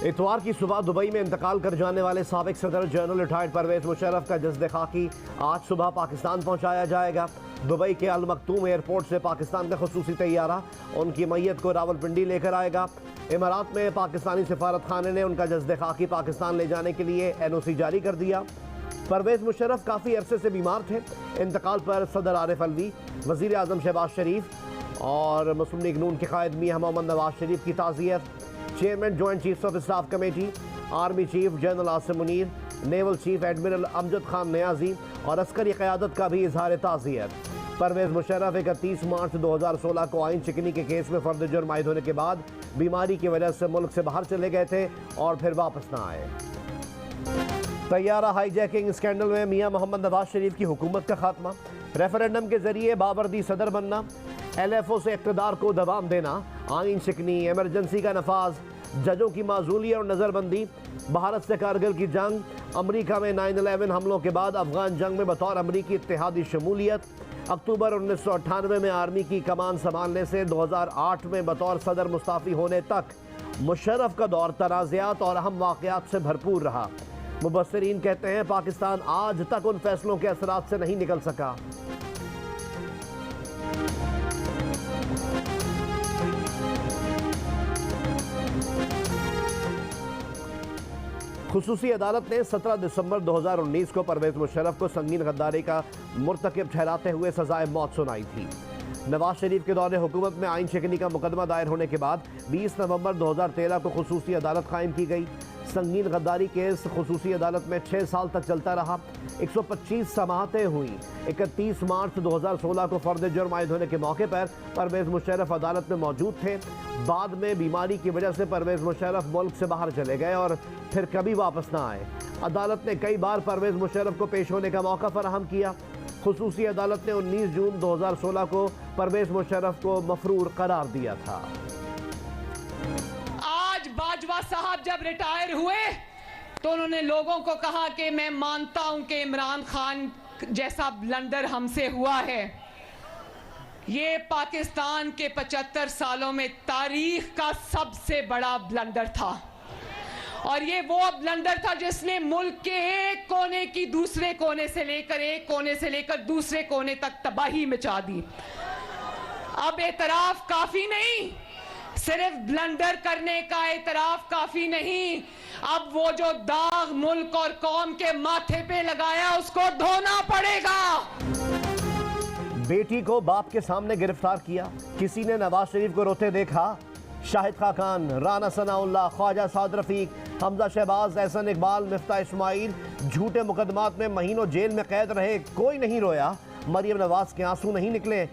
इतवार की सुबह दुबई में इंतकाल कर जाने वाले साबिक सदर जनरल रिटायर्ड परवेज मुशर्रफ का जस्द खाकी आज सुबह पाकिस्तान पहुंचाया जाएगा। दुबई के अल मखतूम एयरपोर्ट से पाकिस्तान का खुसूसी तैयारा उनकी मैयत को रावलपिंडी लेकर आएगा। इमारात में पाकिस्तानी सिफारत खाने ने उनका जस्द खाकी पाकिस्तान ले जाने के लिए NOC जारी कर दिया। परवेज मुशर्रफ काफ़ी अरसे से बीमार थे। इंतकाल पर सदर आरिफ अलवी, वज़ीर आज़म शहबाज शरीफ और मुस्लिम लीग नून के कायद मियां मोहम्मद नवाज शरीफ की ताज़ियत, chairman joint chiefs of staff committee, army chief general Asim Munir, naval chief admiral Amjad Khan Niazi और अस्करी क़यादत का भी इजहार ताज़ियत। परवेज मुशर्रफ 31 मार्च 2016 को आइन चिकनी के केस में फर्द जुर्म आयद होने के बाद बीमारी की वजह से मुल्क से बाहर चले गए थे और फिर वापस न आए। तैयारा हाईजैकिंग स्कैंडल में मियां मोहम्मद नवाज शरीफ की हुकूमत का खात्मा, रेफरेंडम के जरिए बाबरदी सदर बनना, LFO से इक़्तिदार को दबाम देना, आइन शिकनी, इमरजेंसी का नफाज, जजों की माजूली और नज़रबंदी, भारत से कारगिल की जंग, अमरीका में 9/11 हमलों के बाद अफगान जंग में बतौर अमरीकी इत्तेहादी शमूलियत, अक्टूबर 1998 में आर्मी की कमान संभालने से 2008 में बतौर सदर मुस्ताफ़ी होने तक मुशर्रफ का दौर तनाज़ात और अहम वाक़यात से भरपूर रहा। मुबस्सिरीन कहते हैं पाकिस्तान आज तक उन फैसलों के असरात से नहीं निकल सका। खुसूसी अदालत ने 17 दिसंबर 2019 को परवेज मुशर्रफ को संगीन गद्दारी का मुर्तकिब ठहराते हुए सजाए मौत सुनाई थी। नवाज शरीफ के दौरे हुकूमत में आइन शिकनी का मुकदमा दायर होने के बाद 20 नवंबर 2013 को खुसूसी अदालत कायम की गई। संगीन गद्दारी केस खुसूसी अदालत में 6 साल तक चलता रहा। 125 समाअतें हुई। 31 मार्च 2016 को फर्द जुर्म आयद होने के मौके पर परवेज मुशर्रफ अदालत में मौजूद थे। बाद में बीमारी की वजह से परवेज मुशर्रफ मुल्क से बाहर चले गए और फिर कभी वापस ना आए। अदालत ने कई बार परवेज मुशर्रफ को पेश होने का मौका फराहम किया। खुसूसी अदालत ने 19 जून 2016 को परवेज मुशर्रफ को मफरूर करार दिया था। आज बाजवा साहब जब रिटायर हुए तो उन्होंने लोगों को कहा कि मैं मानता हूं कि इमरान खान जैसा ब्लंडर हमसे हुआ है। ये पाकिस्तान के 75 सालों में तारीख का सबसे बड़ा ब्लंडर था और ये वो ब्लंडर था जिसने मुल्क के एक कोने की दूसरे कोने से लेकर दूसरे कोने तक तबाही मचा दी। अब एतराफ काफी नहीं, सिर्फ ब्लंडर करने का एतराफ काफी नहीं, अब वो जो दाग मुल्क और कौम के माथे पे लगाया उसको धोना पड़ेगा। बेटी को बाप के सामने गिरफ्तार किया, किसी ने नवाज शरीफ को रोते देखा? शाहिद खाकान, राना सनाउल्लाह, ख्वाजा साद रफीक, हमजा शहबाज, एहसन इकबाल, मिफ्ता इस्माइल झूठे मुकदमात में महीनों जेल में कैद रहे, कोई नहीं रोया। मरियम नवाज के आंसू नहीं निकले।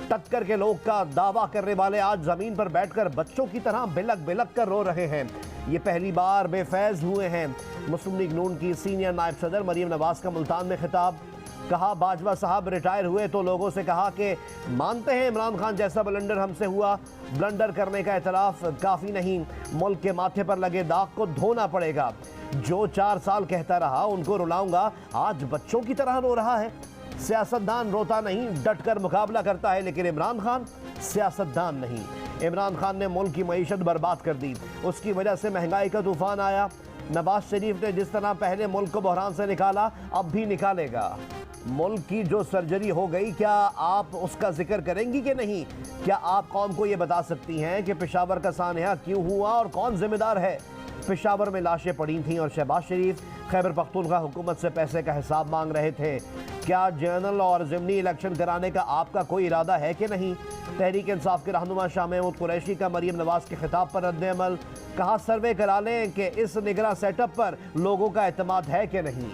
टक्कर के लोग का दावा करने वाले आज जमीन पर बैठकर बच्चों की तरह बिलक बिलक कर रो रहे हैं। ये पहली बार बेफैज हुए हैं। मुस्लिम लीग नून की सीनियर नायब सदर मरियम नवाज का मुल्तान में खिताब, कहा बाजवा साहब रिटायर हुए तो लोगों से कहा कि मानते हैं इमरान खान जैसा ब्लंडर हमसे हुआ, ब्लंडर करने का एतराफ काफ़ी नहीं, मुल्क के माथे पर लगे दाग को धोना पड़ेगा। जो 4 साल कहता रहा उनको रुलाऊंगा, आज बच्चों की तरह रो रहा है। सियासतदान रोता नहीं, डट कर मुकाबला करता है, लेकिन इमरान खान सियासतदान नहीं। इमरान खान ने मुल्क की मईशत बर्बाद कर दी, उसकी वजह से महंगाई का तूफान आया। नवाज शरीफ ने जिस तरह पहले मुल्क को बहरान से निकाला अब भी निकालेगा। मुल्क की जो सर्जरी हो गई, क्या आप उसका जिक्र करेंगी कि नहीं? क्या आप कौम को ये बता सकती हैं कि पेशावर का सानहा क्यों हुआ और कौन जिम्मेदार है? पेशावर में लाशें पड़ी थीं और शहबाज शरीफ खैबर पख्तूनख्वा हुकूमत से पैसे का हिसाब मांग रहे थे। क्या जनरल और ज़िमनी इलेक्शन कराने का आपका कोई इरादा है कि नहीं? तहरीक इंसाफ के रहनुमा शाह महमूद कुरैशी का मरियम नवाज के खिताब पर रद्द-ए-अमल, कहा सर्वे करा लें कि इस निगरां सेटअप पर लोगों का एतमाद है कि नहीं।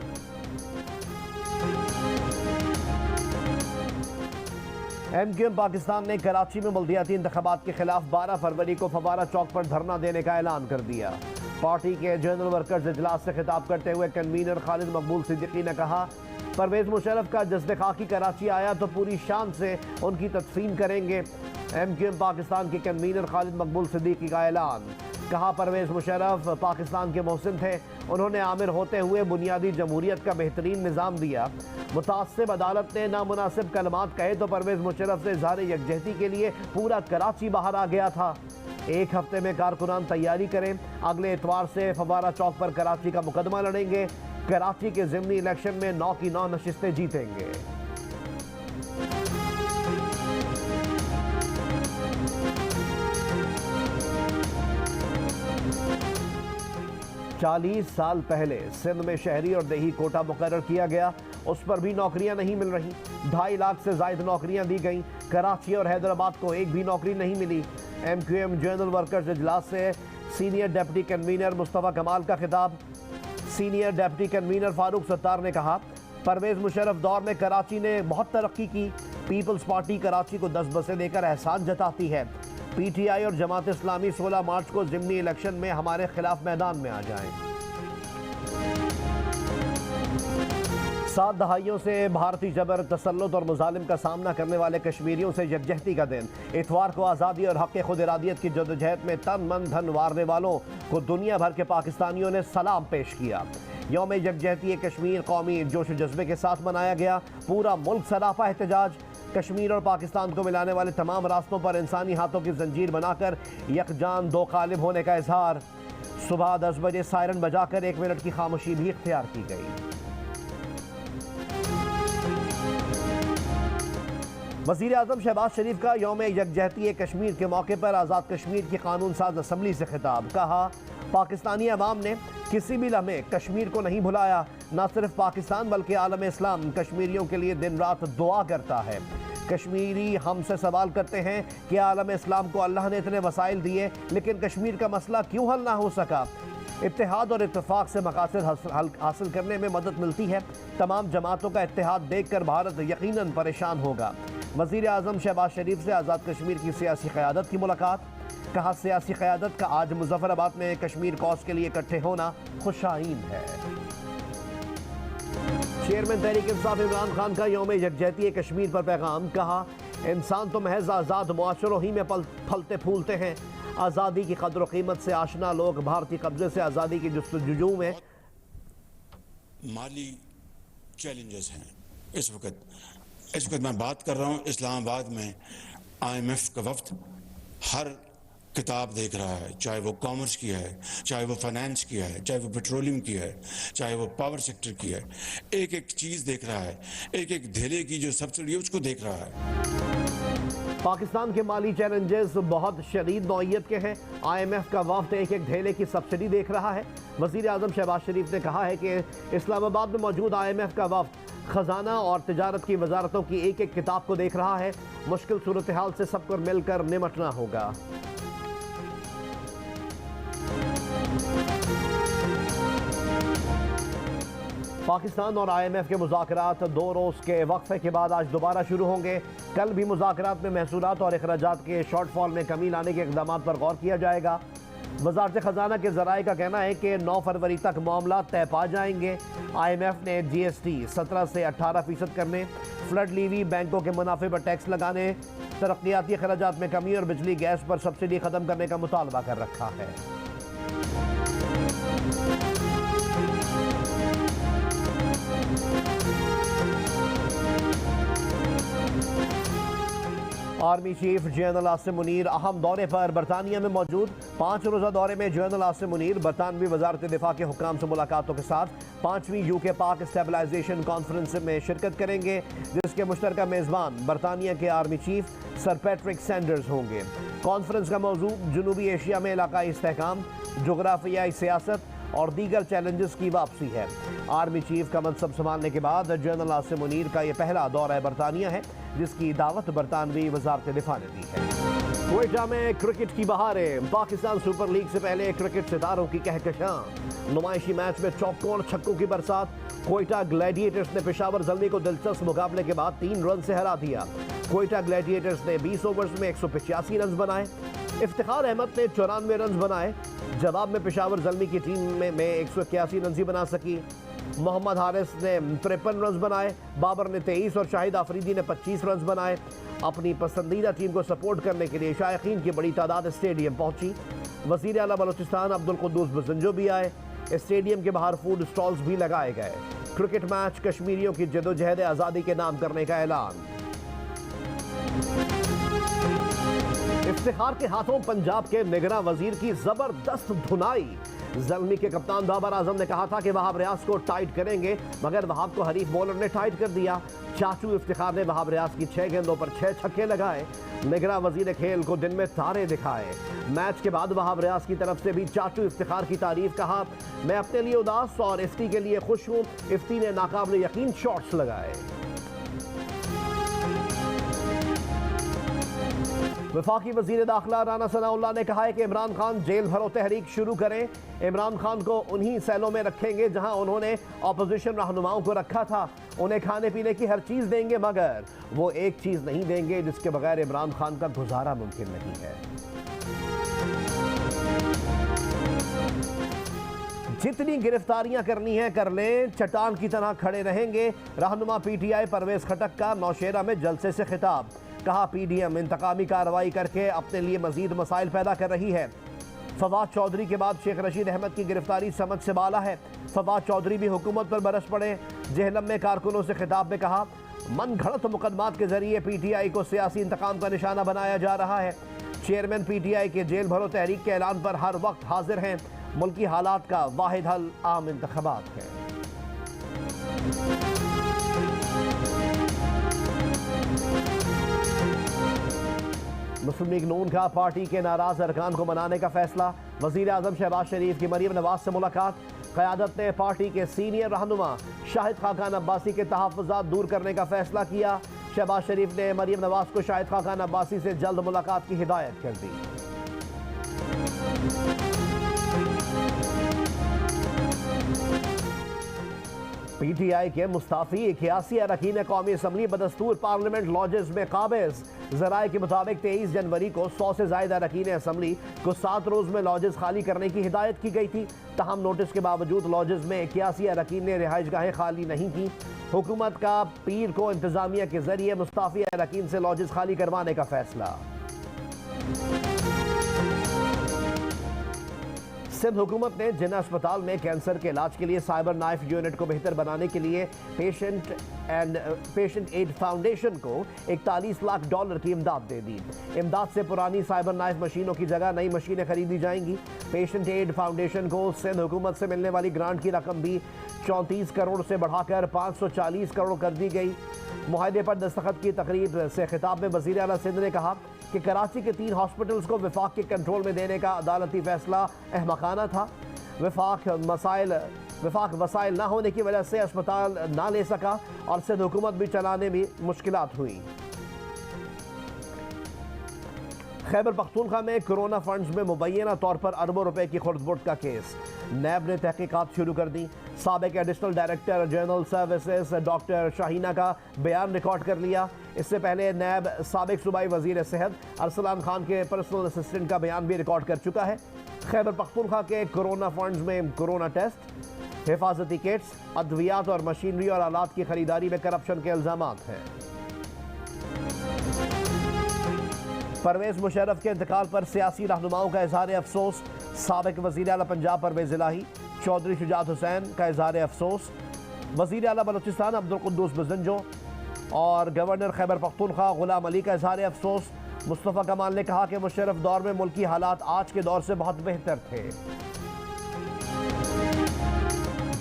MQM पाकिस्तान ने कराची में बल्दियाती इंतखाबात के खिलाफ 12 फरवरी को फवारा चौक पर धरना देने का ऐलान कर दिया। पार्टी के जनरल वर्कर्स इजलास से खिताब करते हुए कन्वीनर खालिद मकबूल सिद्दीकी ने कहा परवेज मुशर्रफ का जज्द खाकी कराची आया तो पूरी शान से उनकी तदफीन करेंगे। MQM पाकिस्तान के कन्वीनर खालिद मकबूल सिद्दीकी का ऐलान, कहा परवेज मुशर्रफ पाकिस्तान के मोहसिन थे, उन्होंने आमिर होते हुए बुनियादी जमहूरियत का बेहतरीन निज़ाम दिया। मुतासिब अदालत ने नामुनासिब कलमात कहे तो परवेज मुशर्रफ से इज़हार यकजहती के लिए पूरा कराची बाहर आ गया था। एक हफ्ते में कारकुनान तैयारी करें। अगले इतवार से फवारा चौक पर कराची का मुकदमा लड़ेंगे। कराची के ज़िमनी इलेक्शन में 9 की 9 नशिस्तें जीतेंगे। चालीस साल पहले सिंध में शहरी और देही कोटा मुकर्रर किया गया, उस पर भी नौकरियां नहीं मिल रही। 2.5 लाख से ज्यादा नौकरियां दी गईं। कराची और हैदराबाद को एक भी नौकरी नहीं मिली। MQM जनरल वर्कर्स इजलास से सीनियर डिप्टी कन्वीनर मुस्तफ़ा कमाल का खिताब। Senior deputy convener Farooq Sattar ने कहा, परवेज मुशर्रफ दौर में कराची ने बहुत तरक्की की। पीपल्स पार्टी कराची को 10 बसें देकर एहसान जताती है। PTI और जमात इस्लामी 16 मार्च को ज़िमनी इलेक्शन में हमारे खिलाफ मैदान में आ जाएं। 7 दहाइयों से भारतीय जबर, तसल्लुत और मुजालिम का सामना करने वाले कश्मीरियों से यकजहती का दिन। इतवार को आज़ादी और हक़ खुद इरादियत की जदोजहद में तन मन धन वारने वालों को दुनिया भर के पाकिस्तानियों ने सलाम पेश किया। यौम यकजहती कश्मीर कौमी जोश जज्बे के साथ मनाया गया। पूरा मुल्क सरापा एहतजाज। कश्मीर और पाकिस्तान को मिलाने वाले तमाम रास्तों पर इंसानी हाथों की जंजीर बनाकर यकजान दो कालिब होने का इजहार। सुबह 10 बजे सायरन बजाकर 1 मिनट की खामोशी भी इख्तियार की गई। वज़ीर आज़म शहबाज शरीफ का यौम यकजहती कश्मीर के मौके पर आज़ाद कश्मीर की कानून साज असम्बली से खिताब। कहा, पाकिस्तानी अवाम ने किसी भी लम्हे कश्मीर को नहीं भुलाया। न सिर्फ पाकिस्तान बल्कि आलम इस्लाम कश्मीरियों के लिए दिन रात दुआ करता है। कश्मीरी हमसे सवाल करते हैं कि आलम इस्लाम को अल्लाह ने इतने वसाइल दिए, लेकिन कश्मीर का मसला क्यों हल ना हो सका। इत्तेहाद और इत्तेफाक से मकासद हासिल करने में मदद मिलती है। तमाम जमातों का इत्तेहाद देखकर भारत यकीनन परेशान होगा। वज़ीर आज़म शहबाज शरीफ से आज़ाद कश्मीर की सियासी क़यादत की मुलाकात। कहा, सियासी क़यादत का आज मुजफ्फराबाद में कश्मीर कॉज के लिए इकट्ठे होना खुशाइन है। चेयरमैन तहरीक इंसाफ इमरान खान का यौम यकजहती कश्मीर पर पैगाम। कहा, इंसान तो महज आज़ाद मुआशरों ही में फलते फूलते हैं। आज़ादी की कदर कीमत से आशना लोग भारतीय कब्जे से आज़ादी की जुस्तजू में माली चैलेंजेस हैं। इस वक्त मैं बात कर रहा हूँ, इस्लामाबाद में IMF का वफ्द हर किताब देख रहा है, चाहे वो कॉमर्स की है, चाहे वो फाइनेंस की है, चाहे वो पेट्रोलियम की है, चाहे वो पावर सेक्टर की है। एक एक चीज़ देख रहा है, एक एक धेले की जो सब्सिडी है उसको देख रहा है। पाकिस्तान के माली चैलेंजेस बहुत शदीद नौइयत के हैं। IMF का वफ्द एक एक धेले की सब्सिडी देख रहा है। वज़ीर आज़म शहबाज शरीफ ने कहा है कि इस्लामाबाद में मौजूद IMF का वफ्द खजाना और तिजारत की वजारतों की एक एक किताब को देख रहा है। मुश्किल सूरत हाल से सबको मिलकर निमटना होगा। पाकिस्तान और IMF के मुज़ाकरात 2 रोज़ के वक्फे के बाद आज दोबारा शुरू होंगे। कल भी मुज़ाकरात में महसूलात और अखराजात के शॉर्टफॉल में कमी लाने के इक़दाम पर गौर किया जाएगा। वज़ारत ख़जाना के ज़राए का कहना है कि 9 फरवरी तक मामला तय पा जाएंगे। IMF ने GST 17 से 18% करने, फ्लड लीवी, बैंकों के मुनाफे पर टैक्स लगाने, तरक्याती अखराजात में कमी और बिजली गैस पर सब्सिडी ख़त्म करने का मुतालबा कर रखा है। Army chief general Asim Munir अहम दौरे पर बरतानिया में मौजूद। 5 रोज़ा दौरे में जनरल आसिम मुनीर बरतानवी वजारत दिफा के हुक्काम से मुलाकातों के साथ 5वीं UK पाक स्टेबलाइजेशन कॉन्फ्रेंस में शिरकत करेंगे, जिसके मुश्तरका मेज़बान बरतानिया के army chief sir Patrick Sanders होंगे। कॉन्फ्रेंस का मौजू जनूबी एशिया में इलाकाई इस्तेहकाम, जोग्राफियाई सियासत और दीगर चैलेंजेस की वापसी है। आर्मी चीफ का मनसब संभालने के बाद जनरल आसिम मुनीर का यह पहला दौरा बरतानिया है, जिसकी दावत बरतानवी वजारत दिफा ने दी है। क्वेटा में क्रिकेट की बहारें। पाकिस्तान सुपर लीग से पहले क्रिकेट सितारों की कहकशां। नुमाइशी मैच में चौकों और छक्कों की बरसात। क्वेटा ग्लैडिएटर्स ने पेशावर ज़ल्मी को दिलचस्प मुकाबले के बाद 3 रन से हरा दिया। क्वेटा ग्लैडिएटर्स ने 20 ओवर्स में 185 रन बनाए। इफ्तिखार अहमद ने 94 रन बनाए। जवाब में पेशावर ज़ल्मी की टीम में 181 रन ही बना सकी। मोहम्मद हारिस ने 53 रन बनाए। बाबर ने 23 और शाहिद आफरीदी ने 25 रन बनाए। अपनी पसंदीदा टीम को सपोर्ट करने के लिए शायकीन की बड़ी तादाद स्टेडियम पहुंची। वज़ीर आला बलूचिस्तान अब्दुल कुद्दूस बसंजो भी आए। स्टेडियम के बाहर फूड स्टॉल्स भी लगाए गए। क्रिकेट मैच कश्मीरियों की जदोजहद आज़ादी के नाम करने का ऐलान। इफ्तिखार के हाथों पंजाब के निगरान वजीर की जबरदस्त धुनाई। ज़ल्मी के कप्तान बाबर आजम ने कहा था कि वहाब रियाज को टाइट करेंगे, मगर वहाब को हरीफ बॉलर ने टाइट कर दिया। चाचू इफ्तिखार ने वहाब रियाज की 6 गेंदों पर 6 छक्के लगाए। निगरान वजीर खेल को दिन में तारे दिखाए। मैच के बाद वहाब रियाज की तरफ से भी चाचू इफ्तिखार की तारीफ। कहा, मैं अपने लिए उदास और इफ्ती के लिए खुश हूँ। इफ्ती ने नाकाबिल यकीन शॉट्स लगाए। वफाकी वजीर दाखिला राना सनाउल्लाह ने कहा है कि इमरान खान जेल भरो तहरीक शुरू करें। इमरान खान को उन्हीं सेलों में रखेंगे जहां उन्होंने अपोजिशन रहनुमाओं को रखा था। उन्हें खाने पीने की हर चीज़ देंगे, मगर वो एक चीज़ नहीं देंगे जिसके बगैर इमरान खान का गुजारा मुमकिन नहीं है। जितनी गिरफ्तारियां करनी है कर लें, चट्टान की तरह खड़े रहेंगे। रहनुमा पीटीआई परवेज खटक का नौशेरा में जलसे से खिताब। कहा, पीडीएम इंतकामी कार्रवाई करके अपने लिए मजीद मसाइल पैदा कर रही है। फवाद चौधरी के बाद शेख रशीद अहमद की गिरफ्तारी समझ से बाला है। फवाद चौधरी भी हुकूमत पर बरस पड़े। जेहलम में कारकुनों से खिताब में कहा, मन घड़त मुकदमात के जरिए पीटीआई को सियासी इंतकाम का निशाना बनाया जा रहा है। चेयरमैन पीटीआई के जेल भरो तहरीक के ऐलान पर हर वक्त हाजिर हैं। मुल्की हालात का वाहिद हल आम इंतखाबात है। मुस्लिम लीग नून का पार्टी के नाराज अरकान को मनाने का फैसला। वजीर आजम शहबाज शरीफ की मरियम नवाज से मुलाकात। क़यादत ने पार्टी के सीनियर रहनुमा शाहिद खाकान अब्बासी के तहफ़्फ़ुज़ात दूर करने का फैसला किया। शहबाज शरीफ ने मरियम नवाज को शाहिद खाकान अब्बासी से जल्द मुलाकात की हिदायत कर दी। पीटीआई के मुस्ताफी 81 अरकान कौमी असम्बली बदस्तूर पार्लियामेंट लॉजेस में काबिज। ज़राए के मुताबिक 23 जनवरी को 100 से ज़ायद अरकान असम्बली को 7 रोज़ में लॉजेस खाली करने की हिदायत की गई थी। तहम नोटिस के बावजूद लॉजेस में 81 अरकान ने रिहाइश गाहें खाली नहीं की। हुकूमत का पीर को इंतजामिया के जरिए मुस्ताफी अरकान से लॉजेस खाली करवाने का फैसला। सिंध हुकूमत ने जिन्ना अस्पताल में कैंसर के इलाज के लिए साइबर नाइफ यूनिट को बेहतर बनाने के लिए पेशेंट एड फाउंडेशन को $41 लाख की इमदाद दे दी। इमदाद से पुरानी साइबर नाइफ मशीनों की जगह नई मशीनें खरीदी जाएंगी। पेशेंट एड फाउंडेशन को सिंध हुकूमत से मिलने वाली ग्रांट की रकम भी 34 करोड़ से बढ़ाकर 540 करोड़ कर दी गई। मुआहदे पर दस्तखत की तकरीब से खिताब में वज़ीर आला सिंध ने कहा कि कराची के 3 हॉस्पिटल्स को विफाक के कंट्रोल में देने का अदालती फैसला अहमकाना था। विफाक वसाइल ना होने की वजह से अस्पताल ना ले सका और सिंध हुकूमत भी चलाने में मुश्किलात हुई। खैबर पख्तूनख्वा में कोरोना फंड्स में मुबैना तौर पर अरबों रुपए की खुर्द-बुर्द का केस। नैब ने तहकीकात शुरू कर दी। साबिक additional director general services doctor Shaheena का बयान रिकॉर्ड कर लिया। इससे पहले नैब साबिक सूबाई वजीर सेहत अरसलान खान के पर्सनल असिस्टेंट का बयान भी रिकॉर्ड कर चुका है। खैबर पख्तूनख्वा के कोरोना फंड्स में कोरोना टेस्ट, हिफाजती किट्स, अद्वियात और मशीनरी और आलात की खरीदारी में करप्शन के इल्जामात हैं। परवेज मुशर्रफ के इंतकाल पर सियासी रहनुमाओं का इजहार अफसोस। साबिक वज़ीर आला पंजाब परवेज इलाही, चौधरी शुजात हुसैन का इजहार अफसोस। वज़ीर आला बलूचिस्तान अब्दुल कुद्दूस बजंजो और गवर्नर खैबर पख्तूनख्वा गुलाम अली का इजहार अफसोस। मुस्तफ़ा कमाल ने कहा कि मुशर्रफ दौर में मुल्की हालात आज के दौर से बहुत बेहतर थे।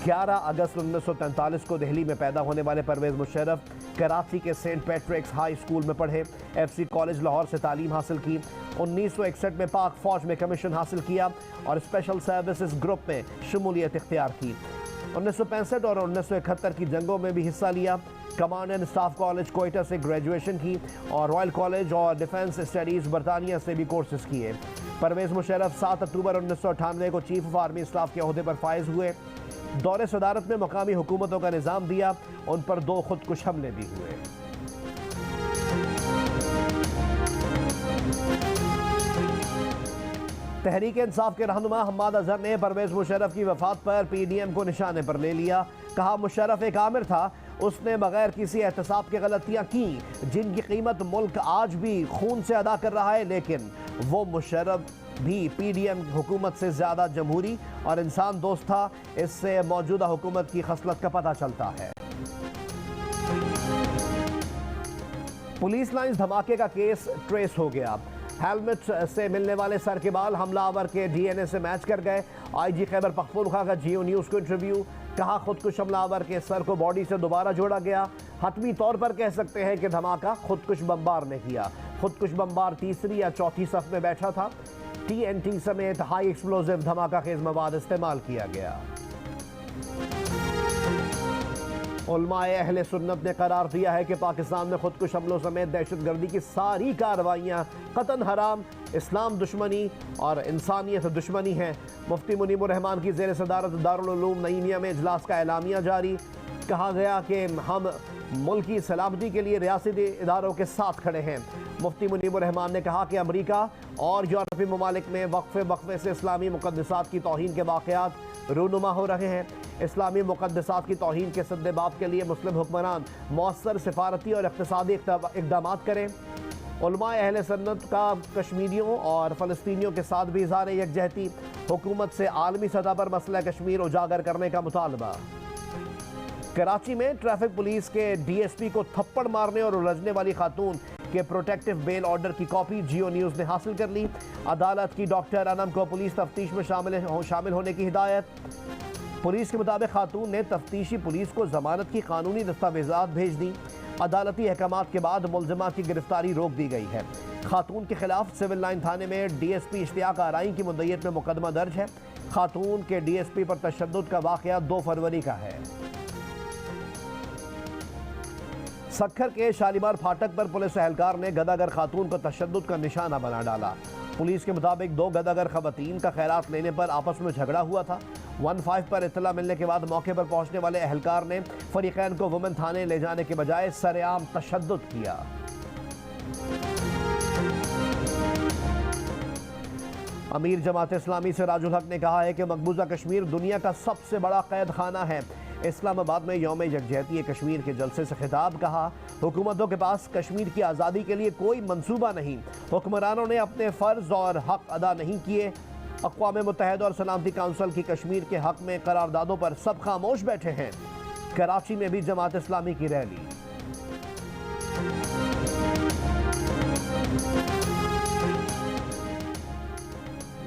11 अगस्त 1943 को दिल्ली में पैदा होने वाले परवेज मुशर्रफ कराची के सेंट पैट्रिक्स हाई स्कूल में पढ़े। FC कॉलेज लाहौर से तालीम हासिल की। 1961 में पाक फौज में कमीशन हासिल किया और स्पेशल सर्विसेज ग्रुप में शमूलियत इख्तियार की। 1965 और 1971 की जंगों में भी हिस्सा लिया। Command and staff college Quetta से ग्रेजुएशन की और रॉयल कॉलेज और डिफेंस स्टडीज़ बरतानिया से भी कोर्सेज किए। परवेज मुशर्रफ 7 अक्टूबर 1998 को चीफ ऑफ आर्मी स्टाफ के ओहदे पर फाइज हुए। दौरे सदारत में मकामी हुकूमतों का निज़ाम दिया। उन पर 2 खुदकुश हमले भी हुए। तहरीक इंसाफ के रहनुमा हम्माद अजहर ने परवेज मुशर्रफ की वफात पर PDM को निशाने पर ले लिया। कहा, मुशर्रफ एक आमिर था, उसने बगैर किसी एहतसाब की गलतियां की जिनकी कीमत मुल्क आज भी खून से अदा कर रहा है, लेकिन वो मुशर्रफ भी PDM हुकूमत से ज़्यादा जमहूरी और इंसान दोस्त था। इससे मौजूदा हुकूमत की खसलत का पता चलता है। पुलिस लाइंस धमाके का केस ट्रेस हो गया। हेलमेट से मिलने वाले सर के बाल हमलावर के डीएनए से मैच कर गए। आईजी खैबर पख्तूनख्वा का जियो न्यूज़ को इंटरव्यू, कहा खुदकुश हमलावर के सर को बॉडी से दोबारा जोड़ा गया। हतमी तौर पर कह सकते हैं कि धमाका खुदकुश बमबार ने किया। खुदकुश बमबार तीसरी या चौथी सफ में बैठा था। TNT समेत हाई एक्सप्लोजिव धमाका खेज मवाद इस्तेमाल किया गया। उलमाए अहले सुन्नत ने करार दिया है कि पाकिस्तान में खुदकुश हमलों समेत दहशतगर्दी की सारी कार्रवाइयाँ कतन हराम, इस्लाम दुश्मनी और इंसानियत दुश्मनी है। मुफ्ती मुनीमुर रहमान की ज़ेर सदारत दारुल उलूम नईमिया में इजलास का एलामिया जारी। कहा गया कि हम मुल्क की सलामती के लिए रियासती इदारों के साथ खड़े हैं। मुफ्ती मुनीमुर रहमान ने कहा कि अमरीका और यूरोपीय ममालिक में वक्फे से इस्लामी मुक़द्दसात की तौहीन के वाक़यात रूनुमा हो रहे हैं। इस्लामी मुक़द्दसात की तौहीन के सद्देबाब के लिए मुस्लिम हुक्मरान मौसर सिफारती और इक़्तिसादी इक़दाम करें। उलमाए अहले सुन्नत का कश्मीरियों और फ़लस्तीनियों के साथ भी इज़हार यकजहती, हुकूमत से आलमी सतह पर मसला कश्मीर उजागर करने का मुतालबा। कराची में ट्रैफिक पुलिस के DSP को थप्पड़ मारने और उलझने वाली खातून के प्रोटेक्टिव बेल ऑर्डर की कॉपी जियो न्यूज़ ने हासिल कर ली। अदालत की डॉक्टर अनम को पुलिस तफ्तीश में शामिल होने की हिदायत। पुलिस के मुताबिक खातून ने तफ्तीशी पुलिस को जमानत की कानूनी दस्तावेजात भेज दी। अदालती अहकामात के बाद मुलजिमा की गिरफ्तारी रोक दी गई है। खातून के खिलाफ सिविल लाइन थाने में DSP इश्तियाक आराई की मुद्दईयत में मुकदमा दर्ज है। खातून के DSP पर तशद्दुद का वाक़या 2 फरवरी का है। सक्खर के शालीमार फाटक पर पुलिस एहलकार ने गदागर खातून को तशद्दुद का निशाना बना डाला। पुलिस के मुताबिक 2 गदागर खवातीन का खैरात लेने पर आपस में झगड़ा हुआ था। 15 पर इत्तला मिलने के बाद मौके पर पहुंचने वाले एहलकार ने फरीकैन को वुमेन थाने ले जाने के बजाय सरेआम तशद्दुद किया। अमीर जमात इस्लामी से राजुल हक ने कहा है कि मकबूजा कश्मीर दुनिया का सबसे बड़ा कैद खाना है। इस्लामाबाद में यौम यकजहती कश्मीर के जलसे से खिताब। कहा हुकूमतों के पास कश्मीर की आज़ादी के लिए कोई मंसूबा नहीं, हुक्मरानों ने अपने फ़र्ज और हक अदा नहीं किए। अक़वाम मुत्तहिदा और सलामती काउंसिल की कश्मीर के हक में करारदादों पर सब खामोश बैठे हैं। कराची में भी जमात इस्लामी की रैली।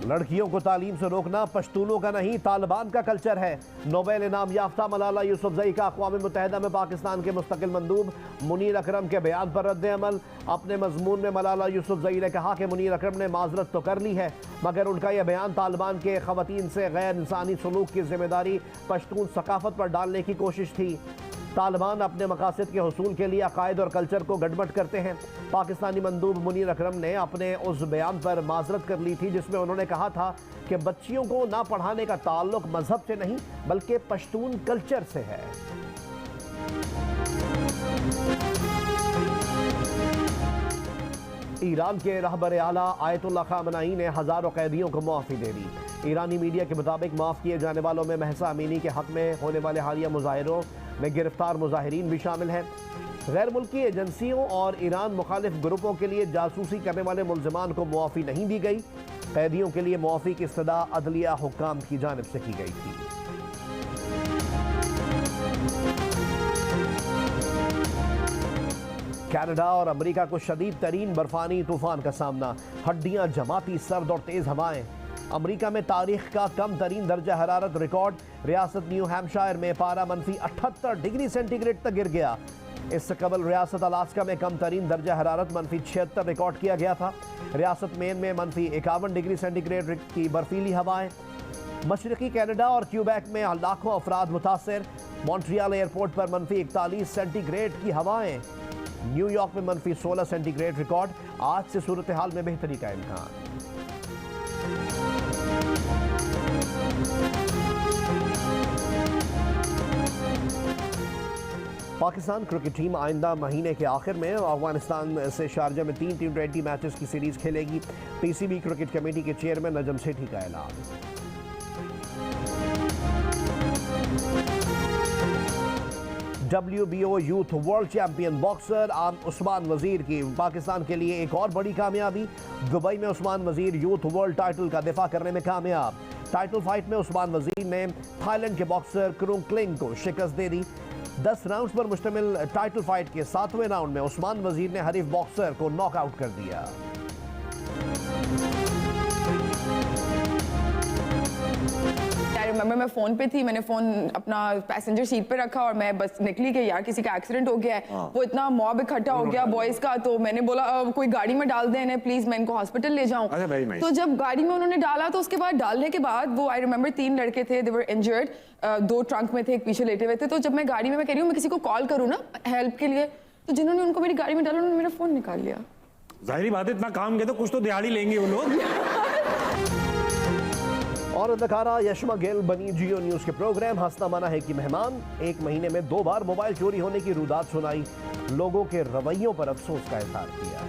लड़कियों को तालीम से रोकना पश्तूनों का नहीं, तालिबान का कल्चर है। नोबेल इनाम याफ्ता मलाला यूसुफजई का अक़वाम मुत्तहिदा में पाकिस्तान के मुस्तकिल मंदूब मुनीर अकरम के बयान पर रद्द अमल। अपने मजमून में मलाला यूसुफजई ने कहा कि मुनीर अकरम ने माजरत तो कर ली है, मगर उनका यह बयान तालिबान के ख़वातीन से गैर इंसानी सलूक की जिम्मेदारी पश्तून सकाफत पर डालने की कोशिश थी। तालिबान अपने मकासद के हुसूल के लिए अकायद और कल्चर को गड़बड़ करते हैं। पाकिस्तानी मंदूब मुनीर अकरम ने अपने उस बयान पर माजरत कर ली थी जिसमें उन्होंने कहा था कि बच्चियों को ना पढ़ाने का ताल्लुक मजहब से नहीं बल्कि पश्तून कल्चर से है। ईरान के रहबर आला आयतुल्लाह खामनाई ने हज़ारों कैदियों को मुआफ़ी दे दी। ईरानी मीडिया के मुताबिक माफ़ किए जाने वालों में महसा अमीनी के हक़ में होने वाले हालिया मुजाहिरों में गिरफ्तार मुजाहिरीन भी शामिल हैं। गैर मुल्की एजेंसियों और ईरान मुखालिफ ग्रुपों के लिए जासूसी करने वाले मुल्ज़िमान को मुआफ़ी नहीं दी गई। कैदियों के लिए मुआफ़ी की इस्तदा अदलिया हुक्काम की जानिब से की गई थी। कनाडा और अमेरिका को शदीद तरीन बर्फानी तूफान का सामना, हड्डियां जमाती सर्द और तेज़ हवाएं। अमेरिका में तारीख का कम तरीन दर्जा हरारत रिकॉर्ड। रियासत न्यू हैम्पशायर में पारा -78 डिग्री सेंटीग्रेड तक गिर गया। इससे कबल रियासत अलास्का में कम तरीन दर्जा हरारत -76 रिकॉर्ड किया गया था। रियासत मेन में -51 डिग्री सेंटीग्रेड की बर्फीली हवाएं। मशरकी कनाडा और क्यूबेक में लाखों अफराद मुतासर। मॉन्ट्रियल एयरपोर्ट पर -41 सेंटीग्रेड की हवाएं। न्यूयॉर्क में -16 सेंटीग्रेड रिकॉर्ड। आज से सूरत हाल में बेहतरी का इम्कान। पाकिस्तान क्रिकेट टीम आइंदा महीने के आखिर में अफगानिस्तान से शारजा में 3 T20 मैचेस की सीरीज खेलेगी। PCB क्रिकेट कमेटी के चेयरमैन नजम सेठी का ऐलान। WBO youth world champion boxer Usman वजीर की पाकिस्तान के लिए एक और बड़ी कामयाबी। दुबई में उस्मान वजीर यूथ वर्ल्ड टाइटल का दिफा करने में कामयाब। टाइटल फाइट में उस्मान वजीर ने थाईलैंड के बॉक्सर क्रुंग क्लिंग को शिकस्त दे दी। 10 राउंड्स पर मुश्तमिल टाइटल फाइट के 7वें राउंड में उस्मान वजीर ने हरीफ बॉक्सर को नॉकआउट कर दिया। रिमेंबर मैं फ़ोन पे थी, मैंने फ़ोन अपना पैसेंजर सीट पे रखा और मैं बस निकली कि यार किसी का एक्सीडेंट हो गया है। वो इतना मॉब इकट्ठा हो गया बॉयज़ का, तो मैंने बोला कोई गाड़ी में डाल दें इन्हें प्लीज़, मैं इनको हॉस्पिटल ले जाऊँ। तो जब गाड़ी में उन्होंने डाला तो उसके बाद डालने के बाद वो आई रिमेंबर 3 लड़के थे, दे वर इंजर्ड, 2 ट्रंक में थे, एक पीछे लेटे हुए थे। तो जब मैं गाड़ी में मैं कह रही हूँ मैं किसी को कॉल करूँ ना हेल्प के लिए, तो जिन्होंने उनको मेरी गाड़ी में डाला उन्होंने मेरा फ़ोन निकाल लिया। जाहिर बात है, इतना काम किया तो कुछ तो दिहाड़ी लेंगे वो लोग। और अदाकारा यशमा गिल बनी जियो न्यूज़ के प्रोग्राम हंसना मना है की मेहमान। 1 महीने में 2 बार मोबाइल चोरी होने की रुदात सुनाई, लोगों के रवैयों पर अफसोस का इजहार किया।